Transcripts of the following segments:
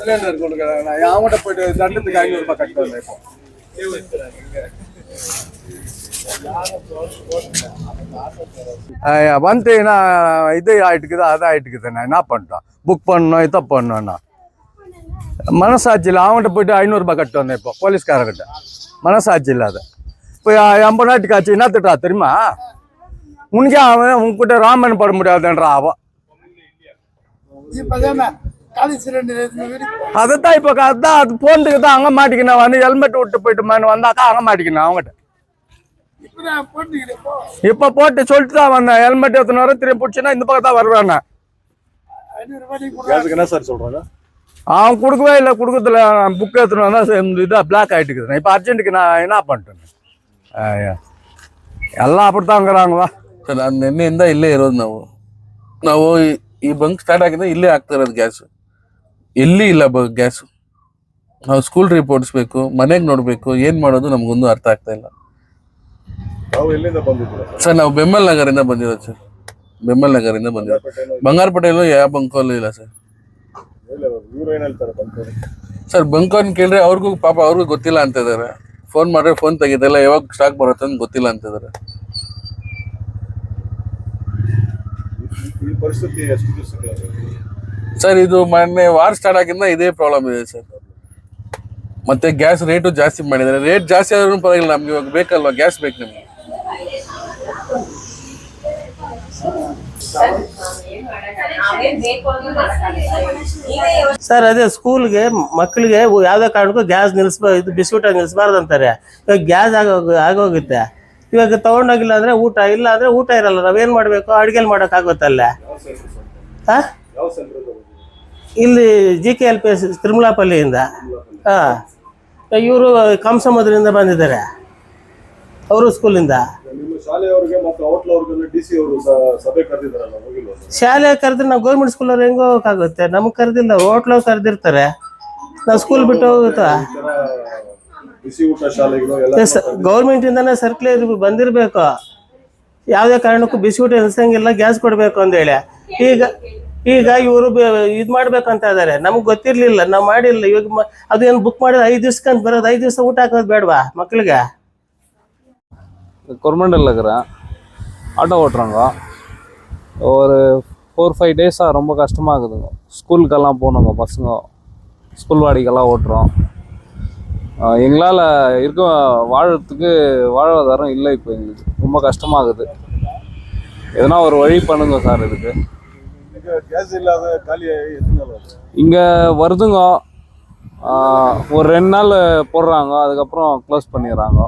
Cylinder கொடுக்குறாங்க. நான் யாமட்ட போயிட்டு தண்டத்துக்கு 500 ரூபாய் கட்டு வந்தேன். இப்போ வந்து நான் இது ஆயிட்டுக்குது அது ஆயிட்டுக்குது. நான் என்ன பண்ணிட்டோம், புக் பண்ணணும் இதை பண்ணணும்னா மனசாட்சியில் அவன்கிட்ட போயிட்டு 500 ரூபாய் கட்டு வந்தேன். இப்போ போலீஸ்காரர்கிட்ட மனசாட்சி இல்லாத இப்போ 50 நாட்டுக்கு ஆச்சு. என்ன திட்டா தெரியுமா, உனக்கே அவன் உங்ககிட்ட ராமன் பட முடியாதுன்றா அவன். அதைத்தான் இப்போ அதான் அது போனதுக்கு தான் அங்கே மாட்டிக்கினா வந்து ஹெல்மெட் விட்டு போயிட்டு வந்தாக்கா அங்கே மாட்டிக்கினா அவங்ககிட்ட. இப்போ போட்டு சொல்லிட்டு தான் வந்தேன், ஹெல்மெட் எத்தனை வர திரும்பி பிடிச்சின்னா இந்த பக்கம் தான் வருவேன். என்ன சார் சொல்றாங்க, அவன் கொடுக்கவே இல்லை. கொடுக்கறதுல புக் எடுத்துன்னு வந்தால் இதாக பிளாக் ஆகிட்டுக்குது. இப்போ அர்ஜென்ட்டுக்கு நான் என்ன பண்ணிட்டேன், ಎಲ್ಲ ಆಗ್ಬಿಡ್ತಾಂಗ್ರಾಂಗವಾ ಸರ್. ನಾನು ನಿನ್ನೆಯಿಂದ ಇಲ್ಲೇ ಇರೋದು. ನಾವು ಈ ಬಂಕ್ ಸ್ಟಾರ್ಟ್ ಆಗಿದ್ರೆ ಇಲ್ಲೇ ಆಗ್ತಾ ಇರೋದು ಗ್ಯಾಸು. ಎಲ್ಲಿ ಇಲ್ಲ ಗ್ಯಾಸು. ನಾವು ಸ್ಕೂಲ್ ರಿಪೋರ್ಟ್ಸ್ ಬೇಕು, ಮನೆಗೆ ನೋಡಬೇಕು, ಏನು ಮಾಡೋದು ನಮಗೊಂದು ಅರ್ಥ ಆಗ್ತಾ ಇಲ್ಲ ಸರ್. ನಾವು ಬೆಮ್ಮಲ್ ನಗರಿಂದ ಬಂದಿರೋದು ಸರ್. ಬೆಮ್ಮಲ್ ನಗರಿಂದ ಬಂದಿರೋದು. ಬಂಗಾರಪೇಟೆಯಲ್ಲೂ ಯಾವ ಬಂಕಲ್ಲೂ ಇಲ್ಲ ಸರ್. ಸರ್ ಬಂಕನ್ನು ಕೇಳಿದ್ರೆ ಅವ್ರಿಗೂ ಪಾಪ ಅವ್ರಿಗೂ ಗೊತ್ತಿಲ್ಲ ಅಂತ ಇದ್ದಾರೆ. ಫೋನ್ ಮಾಡಿದ್ರೆ ಫೋನ್ ತೆಗಿತಿಲ್ಲ, ಯಾವಾಗ ಸ್ಟಾಕ್ ಬರುತ್ತೆ ಅಂತ ಗೊತ್ತಿಲ್ಲ ಅಂತಿದ್ದಾರೆ. ಸರ್ ಇದು ಮೊನ್ನೆ ವಾರ್ ಸ್ಟಾರ್ಟ್ ಆಗಿಂದ ಇದೇ ಪ್ರಾಬ್ಲಮ್ ಇದೆ ಸರ್. ಮತ್ತೆ ಗ್ಯಾಸ್ ರೇಟು ಜಾಸ್ತಿ ಮಾಡಿದ್ದಾರೆ. ರೇಟ್ ಜಾಸ್ತಿ ಆದ್ರೂ ಪರವಾಗಿಲ್ಲ, ನಮ್ಗೆ ಇವಾಗ ಬೇಕಲ್ವಾ, ಗ್ಯಾಸ್ ಬೇಕು ನಮಗೆ. ಸರ್ ಅದೇ ಸ್ಕೂಲ್ಗೆ ಮಕ್ಕಳಿಗೆ ಯಾವುದೇ ಕಾರಣಕ್ಕೂ ಗ್ಯಾಸ್ ಇದು ಬಿಸ್ಕೂಟ ನಿಲ್ಲಿಸಬಾರ್ದು ಅಂತಾರೆ. ಇವಾಗ ಗ್ಯಾಸ್ ಆಗೋಗುತ್ತೆ. ಇವಾಗ ತಗೊಂಡೋಗಿಲ್ಲ ಅಂದರೆ ಊಟ ಇಲ್ಲ ಅಂದರೆ ಊಟ ಇರಲ್ಲ. ನಾವೇನು ಮಾಡಬೇಕು, ಅಡುಗೆಲಿ ಮಾಡೋಕ್ಕಾಗುತ್ತಲ್ಲ. ಹಾಂ, ಇಲ್ಲಿ GKLPS ತಿರುಮಲಾಪಲ್ಲಿಯಿಂದ. ಹಾಂ, ಇವರು ಕಂಸಮುದ್ರದಿಂದ ಬಂದಿದ್ದಾರೆ, ಅವರು ಸ್ಕೂಲಿಂದ. ಶಾಲೆ ಕರೆದ್ರೆ ನಾವು ಗೌರ್ಮೆಂಟ್ ಸ್ಕೂಲ್ ಅವ್ರು ಹೆಂಗೋ ಹೋಗಕ್ಕಾಗುತ್ತೆ, ನಮ್ಗೆ ಕರೆದಿಲ್ಲ. ಹೋಟ್ಲವ್ರು ಕರೆದಿರ್ತಾರೆ, ನಾವು ಸ್ಕೂಲ್ ಬಿಟ್ಟು ಹೋಗುತ್ತಾ. ಗೌರ್ಮೆಂಟ್ ಇಂದಾನೆ ಸರ್ಕ್ಯುಲರ್ ಬಂದಿರಬೇಕು, ಯಾವುದೇ ಕಾರಣಕ್ಕೂ ಬಿಸಿ ಊಟ ನಿಲ್ಸಂಗಿಲ್ಲ, ಗ್ಯಾಸ್ ಕೊಡಬೇಕು ಅಂದೇಳಿ. ಈಗ ಇವರು ಇದು ಮಾಡ್ಬೇಕಂತ ಇದಾರೆ. ನಮ್ಗೆ ಗೊತ್ತಿರ್ಲಿಲ್ಲ, ನಾವು ಮಾಡಿಲ್ಲ. ಇವಾಗ ಅದೇನು ಬುಕ್ ಮಾಡಿದ್ರೆ 5 ದಿವ್ಸಕ್ಕಂತ ಬರೋದು, 5 ದಿವಸ ಊಟ ಹಾಕೋದು ಬೇಡವಾ மக்களுக்கு? கொரமண்டல் இருக்கிற ஆட்டோ ஓட்டுறாங்க. ஒரு 4-5 டேஸாக ரொம்ப கஷ்டமாக இருக்குதுங்க. ஸ்கூலுக்கெல்லாம் போகணுங்க பசங்க, ஸ்கூல் வாடிக்கெல்லாம் ஓட்டுறோம். எங்களால் இருக்க வாழறதுக்கு வாழ்வாதாரம் இல்லை. இப்போ எங்களுக்கு ரொம்ப கஷ்டமாகுது. எதனா ஒரு வழி பண்ணுங்க சார் இதுக்கு. இங்கே வருதுங்க, ஒரு 2 நாள் போடுறாங்க, அதுக்கப்புறம் க்ளோஸ் பண்ணிடுறாங்க.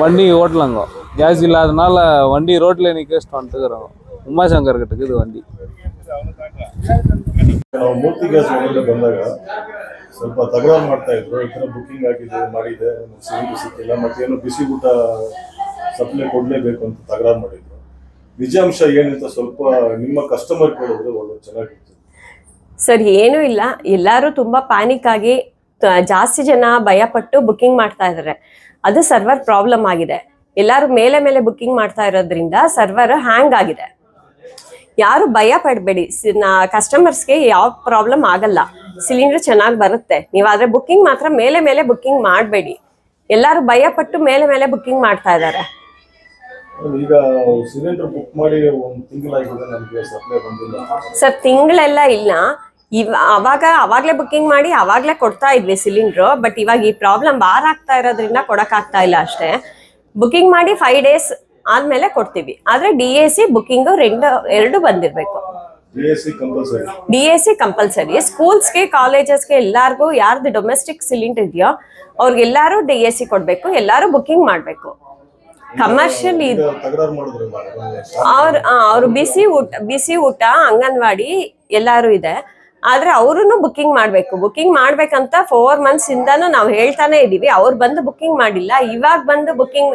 வண்டி ஓட்டலங்க, ಗ್ಯಾಸ್ ಇಲ್ಲದனால வண்டி ரோட்ல நிக்க வந்துக்கிறோம். ಉಮಾಶಂಕರ್ ಗಿಟ್ಟಕ್ಕೆ ಇದು வண்டி. ನಾವು ಮೂರ್ತಿ ಗ್ಯಾಸ್ ಬಂದಾಗ ಸ್ವಲ್ಪ ತಕರಾರು ಮಾಡ್ತಾ ಇದ್ರು. ಈ ಥರ ಬುಕ್ಕಿಂಗ್ ಆಗಿದೆ ಮಾಡಿದೆ, ಸಿಲಿಂಡರ್ ಸಿಕ್ಕಿಲ್ಲ, ಮತ್ತೇನು ಬಿಸಿ ಊಟ ಸಪ್ಲೈ ಕೊಡಲೇಬೇಕು ಅಂತ ತಕರಾರು ಮಾಡಿದ್ರು. ನಿಜಾಂಶ ಏನಂತ ಸ್ವಲ್ಪ ನಿಮ್ಮ ಕಸ್ಟಮರ್ ಕೇಳಿದ್ರೆ ಒಳ್ಳೆ ಚೆನ್ನಾಗಿತ್ತು. ಸರ್ ಏನೂ ಇಲ್ಲ, ಎಲ್ಲರೂ ತುಂಬಾ ಪ್ಯಾನಿಕ್ ಆಗಿ ಜಾಸ್ತಿ ಜನ ಭಯಪಟ್ಟು ಬುಕ್ಕಿಂಗ್ ಮಾಡ್ತಾ ಇದ್ದಾರೆ. ಅದು ಸರ್ವರ್ ಪ್ರಾಬ್ಲಮ್ ಆಗಿದೆ. ಎಲ್ಲರೂ ಮೇಲೆ ಮೇಲೆ ಬುಕ್ಕಿಂಗ್ ಮಾಡ್ತಾ ಇರೋದ್ರಿಂದ ಸರ್ವರ್ ಹ್ಯಾಂಗ್ ಆಗಿದೆ. ಯಾರು ಭಯ ಪಡಬೇಡಿ, ಕಸ್ಟಮರ್ಸ್ಗೆ ಯಾವ ಪ್ರಾಬ್ಲಮ್ ಆಗಲ್ಲ, ಸಿಲಿಂಡರ್ ಚೆನ್ನಾಗಿ ಬರುತ್ತೆ. ನೀವಾದ್ರೆ ಬುಕ್ಕಿಂಗ್ ಮಾತ್ರ ಮೇಲೆ ಮೇಲೆ ಬುಕ್ಕಿಂಗ್ ಮಾಡಬೇಡಿ. ಎಲ್ಲರೂ ಭಯ ಪಟ್ಟು ಮೇಲೆ ಮೇಲೆ ಬುಕ್ಕಿಂಗ್ ಮಾಡ್ತಾ ಇದ್ದಾರೆ. ಈಗ ಸಿಲಿಂಡರ್ ಬುಕ್ ಮಾಡಿ 1 ತಿಂಗಳಾಗಿದೆ, ನಮಗೆ ಸಪ್ಲೈ ಬಂದಿಲ್ಲ ಸರ್. ತಿಂಗಳೆಲ್ಲ ಇಲ್ಲ, ಅವಾಗ್ಲೇ ಬುಕ್ಕಿಂಗ್ ಮಾಡಿ ಅವಾಗ್ಲೇ ಕೊಡ್ತಾ ಇದ್ವಿ ಸಿಲಿಂಡ್ರು. ಬಟ್ ಇವಾಗ ಈ ಪ್ರಾಬ್ಲಮ್ ಬಾರ್ ಆಗ್ತಾ ಇರೋದ್ರಿಂದ ಕೊಡಕ್ ಆಗ್ತಾ ಇಲ್ಲ ಅಷ್ಟೇ. ಬುಕ್ಕಿಂಗ್ ಮಾಡಿ 5 ಡೇಸ್ ಆದ್ಮೇಲೆ ಕೊಡ್ತೀವಿ. ಆದ್ರೆ DAC ಬುಕ್ಕಿಂಗ್ ಎರಡು ಬಂದಿರ್ಬೇಕು. DAC compulsory. ಸ್ಕೂಲ್ಸ್ಗೆ, ಕಾಲೇಜಸ್ಗೆ ಎಲ್ಲಾರ್ಗು ಯಾರ್ದು ಡೊಮೆಸ್ಟಿಕ್ ಸಿಲಿಂಡರ್ ಇದೆಯೋ ಅವ್ರಿಗೆಲ್ಲಾರು DAC ಕೊಡ್ಬೇಕು, ಎಲ್ಲಾರು ಬುಕ್ಕಿಂಗ್ ಮಾಡ್ಬೇಕು. ಕಮರ್ಷಿಯಲ್ ಅವ್ರು ಬಿಸಿ ಊಟ ಅಂಗನವಾಡಿ ಎಲ್ಲಾರು ಇದೆ. ಆದ್ರೆ ಅವ್ರೂ ಬುಕ್ಕಿಂಗ್ ಮಾಡ್ಬೇಕು. ಬುಕ್ಕಿಂಗ್ ಮಾಡ್ಬೇಕಂತ 4 months ಇಂದಾನು ನಾವು ಹೇಳ್ತಾನೆ ಇದೀವಿ. ಅವ್ರು ಬಂದು ಬುಕ್ಕಿಂಗ್ ಮಾಡಿಲ್ಲ. ಇವಾಗ ಬಂದು ಬುಕ್ಕಿಂಗ್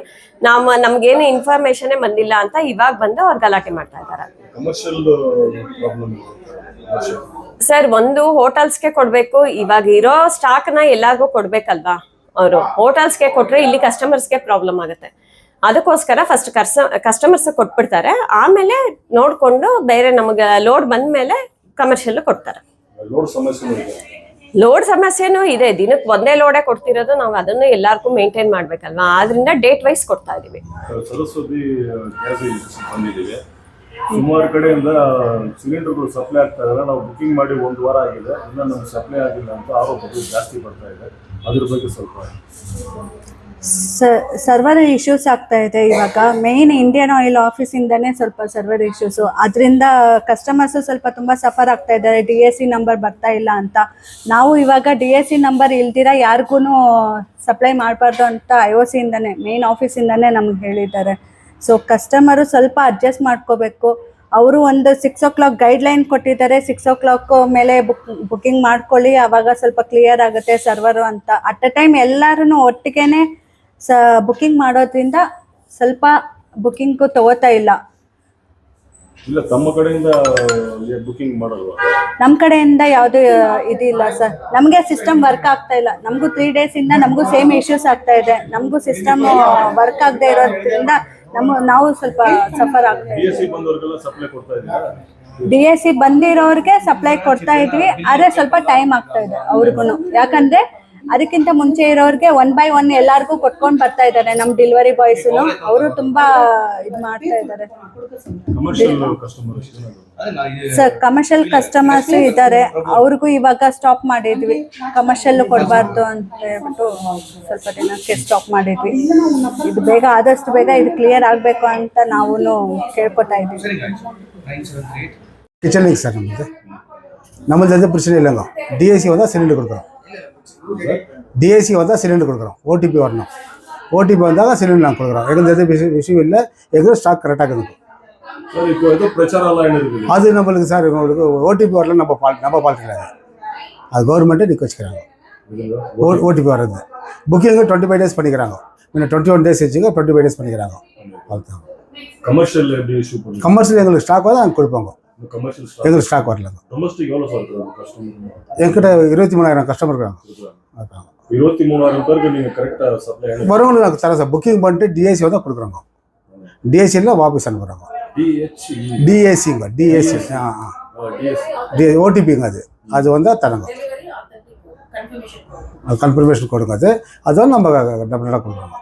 ನಮ್ಗೇನು ಇನ್ಫಾರ್ಮೇಶನ್ ಬಂದಿಲ್ಲ ಅಂತ ಇವಾಗ ಬಂದು ಅವ್ರು ಗಲಾಟೆ ಮಾಡ್ತಾ ಇದ್ದಾರೆ. ಸರ್ ಒಂದು ಹೋಟೆಲ್ಸ್ಗೆ ಕೊಡ್ಬೇಕು. ಇವಾಗ ಇರೋ ಸ್ಟಾಕ್ ನ ಎಲ್ಲಾರ್ಗೂ ಕೊಡ್ಬೇಕಲ್ವಾ. ಅವರು ಹೋಟೆಲ್ಸ್ಗೆ ಕೊಟ್ರೆ ಇಲ್ಲಿ ಕಸ್ಟಮರ್ಸ್ಗೆ ಪ್ರಾಬ್ಲಮ್ ಆಗುತ್ತೆ. ಅದಕ್ಕೋಸ್ಕರ ಫಸ್ಟ್ ಕಸ್ಟಮರ್ಸ್ ಕೊಟ್ಬಿಡ್ತಾರೆ, ಆಮೇಲೆ ನೋಡ್ಕೊಂಡು ಬೇರೆ ನಮಗೆ ಲೋಡ್ ಬಂದ್ಮೇಲೆ ಕಮರ್ಷಿಯಲ್ ಕೊಡ್ತಾರೆ. ಲೋಡ್ ಸಮಸ್ಯೆ ಇದೆ. ಲೋಡ್ ಸಮಸ್ಯೆನೂ ಇದೆ, ದಿನಕ್ಕೆ ಒಂದೇ ಲೋಡೇ ಕೊಡ್ತಿರೋದು, ನಾವು ಅದನ್ನು ಎಲ್ಲಾರ್ಗೂ ಮೇಂಟೈನ್ ಮಾಡ್ಬೇಕಲ್ವಾ, ಆದ್ರಿಂದ ಡೇಟ್ ವೈಸ್ ಕೊಡ್ತಾ ಇದೀವಿ. ಸರಸ್ವತಿ ಗ್ಯಾಸ್ ಏಜೆನ್ಸಿ ಬಂದಿದ್ದೀವಿ, ಸುಮಾರು ಕಡೆಯಿಂದ ಸಿಲಿಂಡರ್ಗಳು ಸಪ್ಲೈ ಆಗ್ತಾ ಇಲ್ಲ. ನಾವು ಬುಕಿಂಗ್ ಮಾಡಿ 1 ವಾರ ಆಗಿದೆ, ಇನ್ನು ನಮ್ಗೆ ಸಪ್ಲೈ ಆಗಿಲ್ಲ ಅಂತ ಆರೋಪಗಳು ಜಾಸ್ತಿ ಬರ್ತಾ ಇದೆ. ಅದ್ರ ಬಗ್ಗೆ ಸ್ವಲ್ಪ ಸರ್ವರ್ ಇಶ್ಯೂಸ್ ಆಗ್ತಾ ಇದೆ. ಇವಾಗ ಮೇನ್ ಇಂಡಿಯನ್ ಆಯಿಲ್ ಆಫೀಸಿಂದನೇ ಸ್ವಲ್ಪ ಸರ್ವರ್ ಇಶ್ಯೂಸು, ಅದರಿಂದ ಕಸ್ಟಮರ್ಸು ಸ್ವಲ್ಪ ತುಂಬ ಸಫರ್ ಆಗ್ತಾ ಇದ್ದಾರೆ. DAC ನಂಬರ್ ಬರ್ತಾ ಇಲ್ಲ ಅಂತ. ನಾವು ಇವಾಗ DAC ನಂಬರ್ ಇಲ್ದಿರ ಯಾರಿಗೂ ಸಪ್ಲೈ ಮಾಡಬಾರ್ದು ಅಂತ IOC ಇಂದನೇ, ಮೇನ್ ಆಫೀಸಿಂದನೇ ನಮ್ಗೆ ಹೇಳಿದ್ದಾರೆ. ಸೊ ಕಸ್ಟಮರು ಸ್ವಲ್ಪ ಅಡ್ಜಸ್ಟ್ ಮಾಡ್ಕೋಬೇಕು. ಅವರು ಒಂದು 6 o'clock ಗೈಡ್ಲೈನ್ ಕೊಟ್ಟಿದ್ದಾರೆ, 6 o'clock ಮೇಲೆ ಬುಕ್ಕಿಂಗ್ ಮಾಡ್ಕೊಳ್ಳಿ, ಆವಾಗ ಸ್ವಲ್ಪ ಕ್ಲಿಯರ್ ಆಗುತ್ತೆ ಸರ್ವರು ಅಂತ. ಅಟ್ ಅ ಟೈಮ್ ಎಲ್ಲರೂ ಒಟ್ಟಿಗೆನೆ ಬುಕ್ಕಿಂಗ್ ಮಾಡೋದ್ರಿಂದ ಸ್ವಲ್ಪ ಬುಕ್ಕಿಂಗು ತಗೋತಾ ಇಲ್ಲ. ಇಲ್ಲ, ತಮ್ಮ ಕಡೆಯಿಂದ ಬುಕಿಂಗ್ ಮಾಡಲ್ವಾ? ನಮ್ಮ ಕಡೆಯಿಂದ ಯಾವುದು ಇದಿಲ್ಲ ಸರ್. ನಮಗೆ ಸಿಸ್ಟಮ್ ವರ್ಕ್ ಆಗ್ತಾ ಇಲ್ಲ. ನಮಗೂ 3 days ಇಂದ ನಮಗೂ ಸೇಮ್ ಇಶ್ಯೂಸ್ ಆಗ್ತಾ ಇದೆ. ನಮಗೂ ಸಿಸ್ಟಮ್ ವರ್ಕ್ ಆಗದೆ ಇರೋದ್ರಿಂದ ನಾವು ಸ್ವಲ್ಪ ಸಫರ್ ಆಗ್ತಾ ಇದ್ದೀವಿ. DAC ಬಂದವರಿಗೆಲ್ಲ ಸಪ್ಲೈ ಕೊಡ್ತಾ ಇದ್ದೀರಾ? DAC ಬಂದಿರೋರಿಗೆ ಸಪ್ಲೈ ಕೊಡ್ತಾ ಇದ್ವಿ, ಆದರೆ ಸ್ವಲ್ಪ ಟೈಮ್ ಆಗ್ತಾ ಇದೆ ಅವ್ರಿಗೂ. ಯಾಕಂದ್ರೆ ಅದಕ್ಕಿಂತ ಮುಂಚೆ ಇರೋರಿಗೆ 1 by 1 ಎಲ್ಲಾರ್ಗೂ ಕೊಟ್ಕೊಂಡು ಬರ್ತಾ ಇದ್ದಾರೆ. ನಮ್ಮ ಡೆಲಿವರಿ ಬಾಯ್ಸು ಅವರು ತುಂಬಾ ಇದು ಮಾಡ್ತಾ ಇದ್ದಾರೆ. ಸರ್ ಕಮರ್ಷಿಯಲ್ ಕಸ್ಟಮರ್ಸ್ ಇದ್ದಾರೆ, ಅವ್ರಿಗೂ ಇವಾಗ ಸ್ಟಾಪ್ ಮಾಡಿದ್ವಿ. ಕಮರ್ಷಿಯಲ್ ಕೊಡಬಾರ್ದು ಅಂತ ಹೇಳ್ಬಿಟ್ಟು ಸ್ವಲ್ಪ ದಿನಕ್ಕೆ ಸ್ಟಾಪ್ ಮಾಡಿದ್ವಿ. ಇದು ಬೇಗ ಆದಷ್ಟು ಬೇಗ ಇದು ಕ್ಲಿಯರ್ ಆಗಬೇಕು ಅಂತ ನಾವು ಕೇಳ್ಕೊತಾ ಇದ್ದೀವಿ. கிச்சன் சார் நம்மளுக்கு எந்த பிரச்சனையும் இல்லைங்க. DAC வந்தால் சிலிண்டர் கொடுக்குறோம். DAC வந்தால் சிலிண்டர் கொடுக்குறோம். OTP வரணும். OTP வந்தால் சிலிண்டர் நாங்கள் கொடுக்குறோம். எங்களுக்கு எந்த விஷயம் இல்லை, எங்களுக்கு ஸ்டாக் கரெக்டாக இருக்குது. அது நம்மளுக்கு சார் உங்களுக்கு OTP வரல, நம்ம ஃபால்ட் கிடையாது. அது கவர்மெண்ட்டே நிற்க வச்சுக்கிறாங்க. OTP வர்றது புக்கிங்கு 25 days பண்ணிக்கிறாங்க. இன்னும் 21 days வச்சுங்க, 25 days பண்ணிக்கிறாங்க. அதுதான் கமர்ஷியல் எங்களுக்கு ஸ்டாக் வந்து நாங்கள் கொடுப்பாங்க. எங்களுக்கு ஸ்டாக் வரல. என்கிட்ட 23,000 கஸ்டமர் இருக்காங்க. 23,000 பேருக்கு நீங்கள் கரெக்டாக சப்ளை வரவங்களுக்கு நாங்கள் தர சார் புக்கிங் பண்ணிட்டு DAC வந்து கொடுக்குறோங்க. DACல வாபஸ் அனுப்புகிறாங்க. DACங்க OTPங்க அது வந்தால் தரங்க. கன்ஃபர்மேஷன் கொடுங்க. அது வந்து நம்ம டெஃபினட்டாக கொடுக்குறோங்க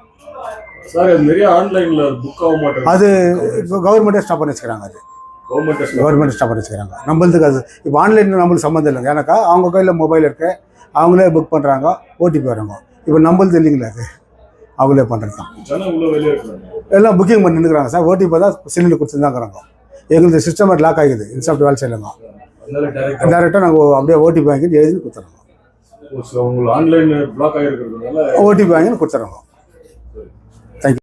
சார். நிறைய ஆன்லைனில் புக் ஆக மாட்டேங்குது. அது கவர்மெண்ட்டே ஸ்டாப் பண்ணி வச்சுக்கிறாங்க. அது கவர்மெண்ட் ஸ்டாப் பண்ணி வச்சுக்கிறாங்க. நம்மளுக்கு அது இப்போ ஆன்லைனில் நம்மளுக்கு சம்மந்தம் இல்லைங்க. ஏன்னாக்கா அவங்க கையில் மொபைல் இருக்கு, அவங்களே புக் பண்ணுறாங்க, OTP வராங்க. இப்போ நம்மளுது இல்லைங்களா, அது அவங்களே பண்ணுறது தான். எல்லாம் புக்கிங் பண்ணி நின்றுக்கிறாங்க சார். OTP தான் சிலிண்டர் கொடுத்துருந்தாங்கிறாங்க. எங்களுக்கு சிஸ்டம் லாக் ஆகிடுது. இன்ஸ்டாப்ட் வேலை செய்யலைங்க. டேரெக்டாக நாங்கள் அப்படியே OTP வாங்கிட்டு எழுதி கொடுத்துறோங்க. ஆன்லைன் பிளாக் ஆகிருக்கிறதுனால OTP வாங்கி கொடுத்துறோங்க. தேங்க்யூ.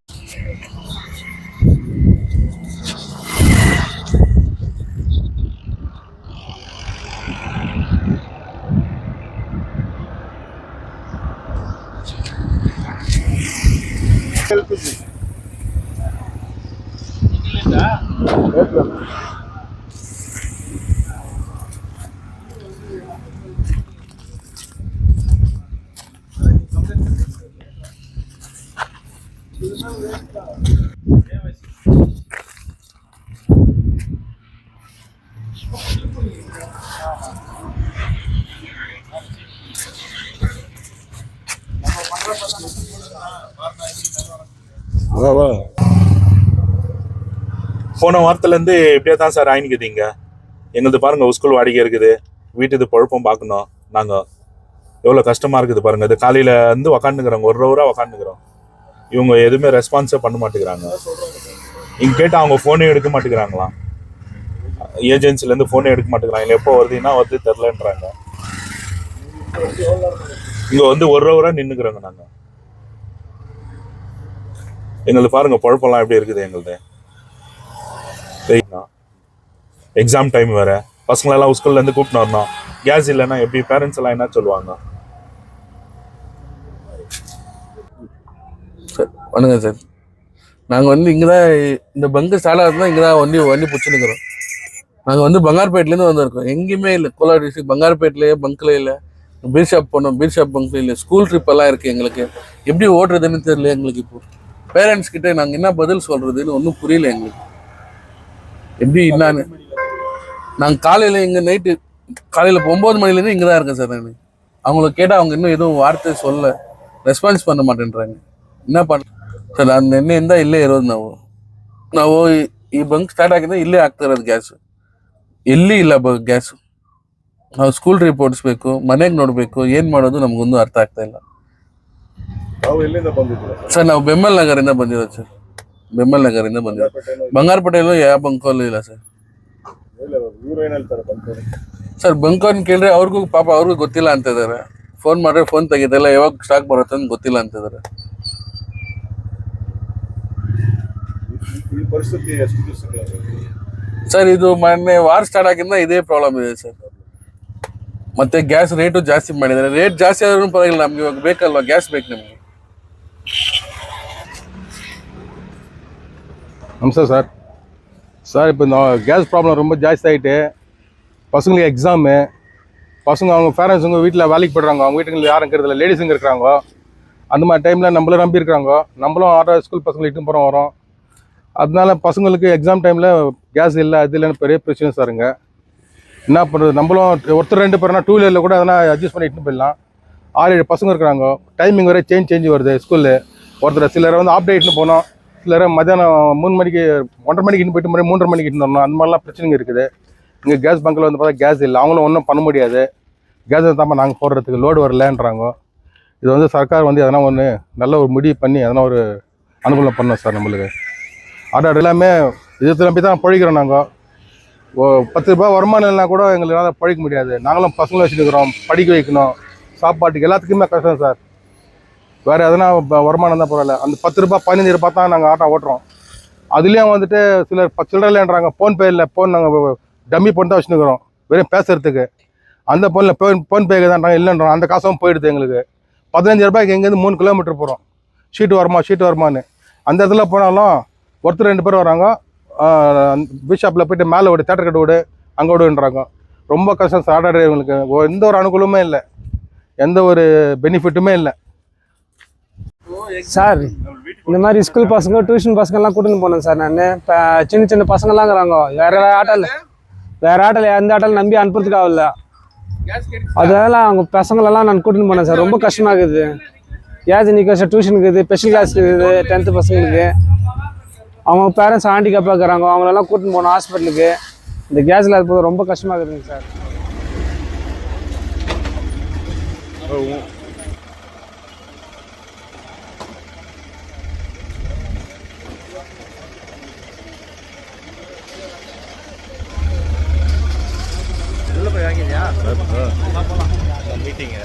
போன வாரத்துலேருந்து இப்படியே தான் சார் ஆயினுக்குதுங்க. எங்களது பாருங்கள், ஸ்கூல் வாடகை இருக்குது, வீட்டுது பழப்பம் பார்க்கணும். நாங்கள் எவ்வளோ கஷ்டமாக இருக்குது பாருங்கள். இது காலையில் வந்து உக்காந்துக்கிறோங்க, 1 hour உக்காந்துக்கிறோம். இவங்க எதுவுமே ரெஸ்பான்ஸே பண்ண மாட்டேங்கிறாங்க. இங்கே கேட்டால் அவங்க ஃபோனே எடுக்க மாட்டேங்கிறாங்களாம். ஏஜென்சிலேருந்து ஃபோனே எடுக்க மாட்டேங்கிறாங்க. எப்போ வருதுன்னா வந்து தெரிலன்றாங்க. இங்கே வந்து 1 hour நின்றுக்கிறோங்க நாங்கள். எங்களுக்கு பாருங்கள் பழப்பம்லாம் எப்படி இருக்குது. எங்களுது எக்ஸாம் டைம் வேறு, பசங்களெல்லாம் ஸ்கூல்லேருந்து கூப்பிட்டு வரணும். கேஸ் இல்லைன்னா எப்படி பேரண்ட்ஸ் எல்லாம் என்ன சொல்லுவாங்க? சார் வணக்கம் சார். நாங்கள் வந்து இங்கே தான் இந்த பங்கு ஸ்டார்ட் ஆகுதுன்னா இங்கே தான் வண்டி பிடிச்சிருக்கிறோம். நாங்கள் வந்து பங்கார்பேட்லேருந்து வந்திருக்கோம். எங்கேயுமே இல்லை. கோலார் டிஸ்ட்ரிக்ட் பங்கார்பேட்லேயே பங்க்கில் இல்லை. பீர் ஷாப் போனோம், பீர் ஷாப் பங்க்ல இல்லை. ஸ்கூல் ட்ரிப் எல்லாம் இருக்குது. எங்களுக்கு எப்படி ஓட்டுறதுன்னு தெரியல எங்களுக்கு. இப்போ பேரண்ட்ஸ் கிட்ட நாங்கள் என்ன பதில் சொல்றதுன்னு ஒன்றும் புரியல எங்களுக்கு. எப்படி என்னான்னு நாங்கள் காலையில் இங்கே நைட்டு காலையில் 9 மணிலேருந்து இங்கே தான் இருக்கேன் சார். நான் அவங்கள கேட்டால் அவங்க இன்னும் எதுவும் வார்த்தை சொல்ல ரெஸ்பான்ஸ் பண்ண ಮಾಟೇನ್றாங்க. என்ன பண்ண ಸರ್, ನಾನು ನಿನ್ನೆಯಿಂದ ಇಲ್ಲೇ ಇರೋದು. ನಾವು ಈ ಬಂಕ್ ಸ್ಟಾರ್ಟ್ ಆಗಿಂದ ಇಲ್ಲೇ ಆಗ್ತಾ ಇರೋದು ಗ್ಯಾಸು. ಎಲ್ಲಿ ಇಲ್ಲ ಗ್ಯಾಸು. ನಾವು ಸ್ಕೂಲ್ ರಿಪೋರ್ಟ್ಸ್ ಬೇಕು, ಮನೆಗೆ ನೋಡಬೇಕು, ಏನು ಮಾಡೋದು ನಮಗೊಂದು ಅರ್ಥ ಆಗ್ತಾ ಇಲ್ಲ ಸರ್. ನಾವು ಬೆಮ್ಮಲ್ ನಗರಿಂದ ಬಂದಿರೋದು ಸರ್. ಬೆಮ್ಮಲ್ ನಗರಿಂದ ಬಂದಿರೋದು. ಬಂಗಾರಪೇಟೆಯಲ್ಲೂ ಯಾವ ಬಂಕಲ್ಲೂ ಇಲ್ಲ ಸರ್. ಸರ್ ಬಂಕವ್ರನ್ನ ಕೇಳಿದ್ರೆ ಅವ್ರಿಗೂ ಪಾಪ ಅವ್ರಿಗೂ ಗೊತ್ತಿಲ್ಲ ಅಂತ ಇದಾರೆ. ಫೋನ್ ಮಾಡಿದ್ರೆ ಫೋನ್ ತೆಗಿತಿಲ್ಲ, ಯಾವಾಗ ಸ್ಟಾಕ್ ಬರುತ್ತೆ ಅಂತ ಗೊತ್ತಿಲ್ಲ ಅಂತ ಇದಾರೆ. ಸರ್ ಇದು ಮೊನ್ನೆ ವಾರ್ ಸ್ಟಾರ್ಟ್ ಆಗಿಂದ ಇದೇ ಪ್ರಾಬ್ಲಮ್ ಇದೆ ಸರ್. ಮತ್ತೆ ಗ್ಯಾಸ್ ರೇಟು ಜಾಸ್ತಿ ಮಾಡಿದ್ದಾರೆ. ರೇಟ್ ಜಾಸ್ತಿ ಆದ್ರೂ ಪರವಾಗಿಲ್ಲ, ನಮ್ಗೆ ಇವಾಗ ಬೇಕಲ್ವಾ, ಗ್ಯಾಸ್ ಬೇಕು ನಮಗೆ. நமஸ்தே சார். சார் இப்போ இந்த கேஸ் ப்ராப்ளம் ரொம்ப ஜாஸ்தி ஆகிட்டு, பசங்களுக்கு எக்ஸாமு, பசங்க அவங்க பேரண்ட்ஸுங்க வீட்டில் வேலைக்கு போய்ட்றாங்க, அவங்க வீட்டுக்கு யாரும் இருக்கிறதில்ல, லேடிஸுங்க இருக்கிறாங்க. அந்த மாதிரி டைமில் நம்மளும் நம்பி இருக்கிறாங்க, நம்மளும் ஆட்டோ ஸ்கூல் பசங்களை இட்டு போகிறோம் வரோம். அதனால பசங்களுக்கு எக்ஸாம் டைமில் கேஸ் இல்லை, அது இல்லைன்னு பெரிய பிரச்சனை சாருங்க. என்ன பண்ணுறது, நம்மளும் ஒருத்தர் 2 பேர்னா 2 வீலரில் கூட அதனால் அட்ஜஸ்ட் பண்ணி இட்டு போயிடலாம். 6-7 பசங்க இருக்கிறாங்க. டைமிங் வரை சேஞ்ச் வருது ஸ்கூலில். ஒருத்தர் சிலர் வந்து ஆஃப் டே இட்டுன்னு போனோம், சிலர் மத்தியானம் 3 மணிக்கு 1:30 மணிக்கு இட்டு போயிட்டு 3:30 மணிக்கு இட்டு வரணும். அந்த மாதிரிலாம் பிரச்சனைங்க இருக்குது. இங்கே கேஸ் பங்கில் வந்து பார்த்தா கேஸ் இல்லை, அவங்களும் ஒன்றும் பண்ண முடியாது. கேஸ் தான் நாங்கள் போடுறதுக்கு லோடு வரலன்றாங்க. இது வந்து சர்க்கார் வந்து எதனா ஒன்று நல்ல ஒரு முடிவு பண்ணி எதனா ஒரு அனுகூலம் பண்ணோம் சார். நம்மளுக்கு ஆர்டர் எல்லாமே இதை நம்பி தான் பழிக்கிறோம். நாங்கள் 10 ரூபா வருமானம் இல்லைனா கூட எங்களுக்கு பழிக்க முடியாது. நாங்களும் பசங்களை வச்சுருக்கிறோம், படிக்க வைக்கணும், சாப்பாட்டுக்கு எல்லாத்துக்குமே கஷ்டம் சார். வேறு எதனா வருமானம் தான் பரவாயில்ல. அந்த 10 ரூபா 15 ரூபா தான் நாங்கள் ஆட்டோ ஓட்டுறோம். அதுலேயும் வந்துட்டு சிலர் சில்லறைன்றாங்க. ஃபோன்பே இல்லை, ஃபோன் நாங்கள் டம்மி ஃபோன் தான் வச்சுருக்கிறோம் வெறும் பேசுறதுக்கு. அந்த ஃபோனில் ஃபோன்பே தான்றாங்க, இல்லைன்றோம். அந்த காசும் போயிடுது எங்களுக்கு. 15 ரூபாய்க்கு எங்கேருந்து 3 கிலோமீட்டர் போகிறோம். ஷீட்டு வருமானு அந்த இடத்துல போனாலும் ஒருத்தர் 2 பேர் வராங்க. பிஷாப்பில் போய்ட்டு மேலே விடு, தேட்டர் கட்டு விடு, அங்கே விடுன்றாங்க. ரொம்ப கஷ்டம் சார். ஆர்டர் இவங்களுக்கு எந்த ஒரு அனுகூலமே இல்லை, எந்த ஒரு பெனிஃபிட்டுமே இல்லை சார். இந்த மாதிரி ஸ்கூல் பசங்க, டியூஷன் பசங்கள்லாம் கூட்டின்னு போனேன் சார். நான் இப்போ சின்ன பசங்கள்லாம் இருக்கிறாங்க. வேறு ஆட்டோவில் எந்த ஆட்டோவில் நம்பி அனுப்புறதுக்கு ஆகல. அதனால அவங்க பசங்களெல்லாம் நான் கூட்டின்னு போனேன் சார். ரொம்ப கஷ்டமாக இருக்குது. கேஸ் நிற்க சார். டியூஷனுக்கு இருக்குது, ஸ்பெஷல் கிளாஸ் இருக்குது, 10th பசங்களுக்கு. அவங்க பேரண்ட்ஸ் ஹேண்டிகேப்பாக இருக்கிறாங்க, அவங்களெல்லாம் கூட்டின்னு போனோம் ஹாஸ்பிட்டலுக்கு. இந்த கேஸில் அது ரொம்ப கஷ்டமாக இருக்குதுங்க சார். மீட்டிங்